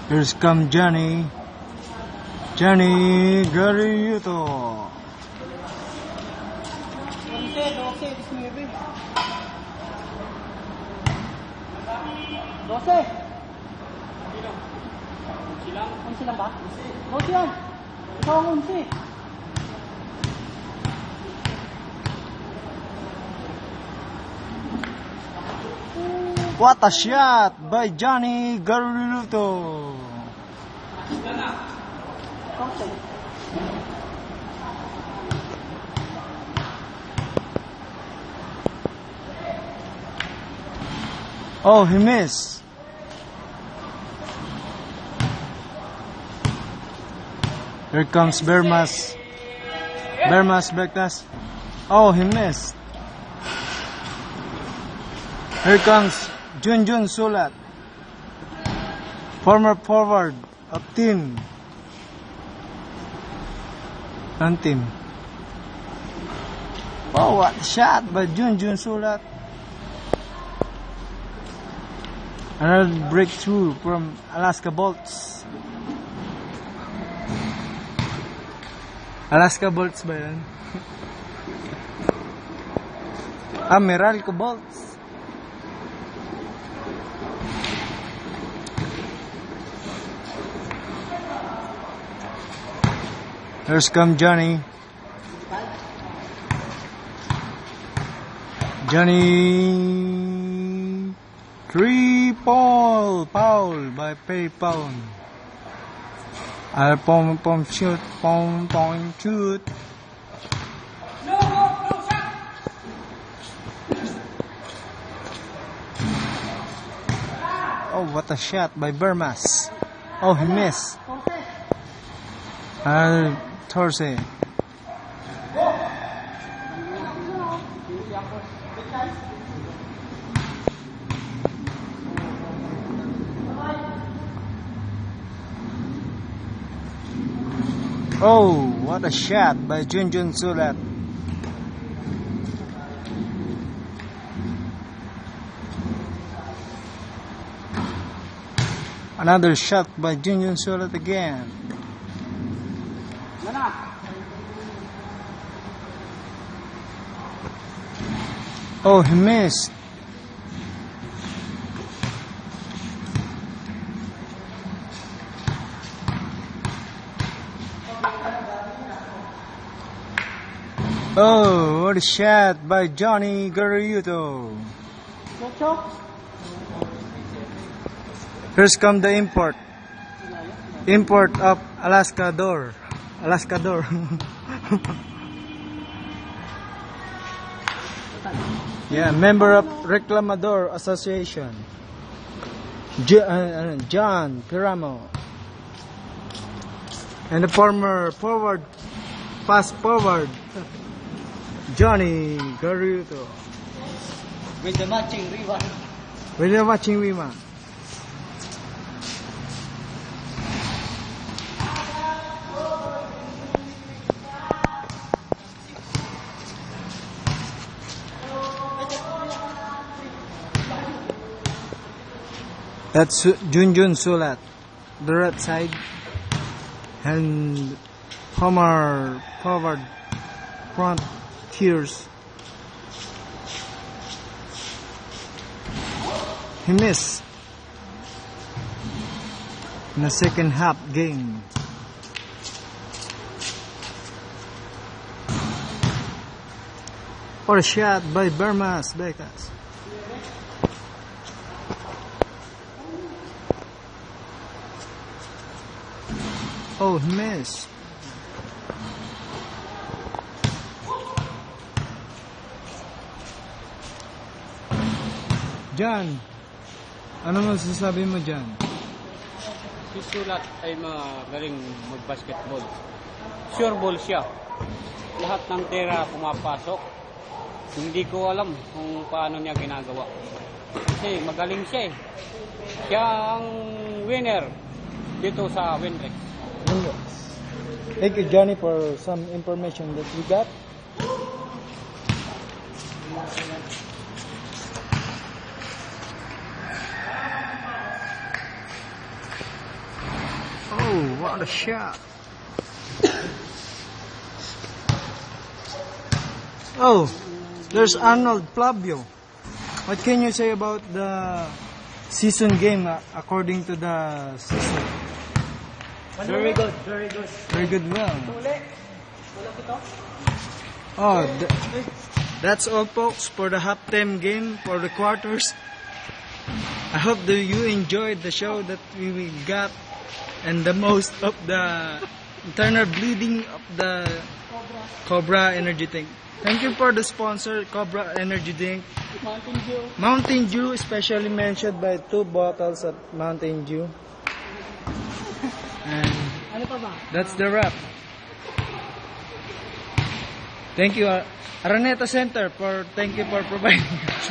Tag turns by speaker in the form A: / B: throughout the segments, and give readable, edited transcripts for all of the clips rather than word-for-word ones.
A: Here's come Johnny Garriuto.
B: 12. 11 lang ba? 12 yan. Ikaw ang 11.
A: What a shot by Johnny Garriuto. Oh, he missed. Here comes Bermas. Bermas Bektas. Oh, he missed. Here comes Junjun Sulat, former forward of team. Oh, what a shot by Junjun Sulat. Another breakthrough from Alaska Bolts. Alaska Bolts ba yan? Meralco Bolts. Here's come Johnny. Foul by Perry Pound. Pom shoot. Oh, what a shot by Bermas. Oh, he missed. Torse. Oh, what a shot by Junjun Sulat. Another shot by Junjun Sulat again. Oh, he missed. Oh, what a shot by Johnny Garriuto. Here's come the import of Alaska Door. Yeah, member of Reclamador Association. John Piramo. And the former fast forward, Johnny Garriuto.
B: With the matching
A: rebound. That's Junjun Sulat, the right side, and Homer forward front tiers. He missed in the second half game. Or a shot by Bermas Bekas. Oh, he missed. John, ano masasabi mo dyan?
C: Si Sulat ay magaling mag-basketball. Sure ball siya. Lahat ng tira pumapasok. Hindi ko alam kung paano niya ginagawa. Kasi magaling siya eh. Siya ang winner dito sa Winrex.
A: Thank you, Johnny, for some information that we got. What a shot. Oh, there's Arnold Flavio. What can you say about the season game according to the season?
B: Very good, very good.
A: Very good, well.
B: Uli. Wala ito.
A: Oh, that's all, folks, for the halftime game for the quarters. I hope that you enjoyed the show that we got and the most of the internal bleeding of the Cobra Energy Drink. Thank you for the sponsor, Cobra Energy Drink.
B: Mountain Dew.
A: Mountain Dew, especially mentioned by 2 bottles of Mountain Dew. And
B: Ano pa ba?
A: that's the wrap. Thank you, Araneta Center, thank you for providing us.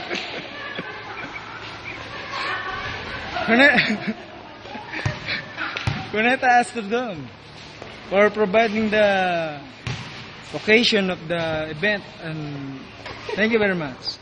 A: Cuneta Astrodome for providing the occasion of the event, and thank you very much.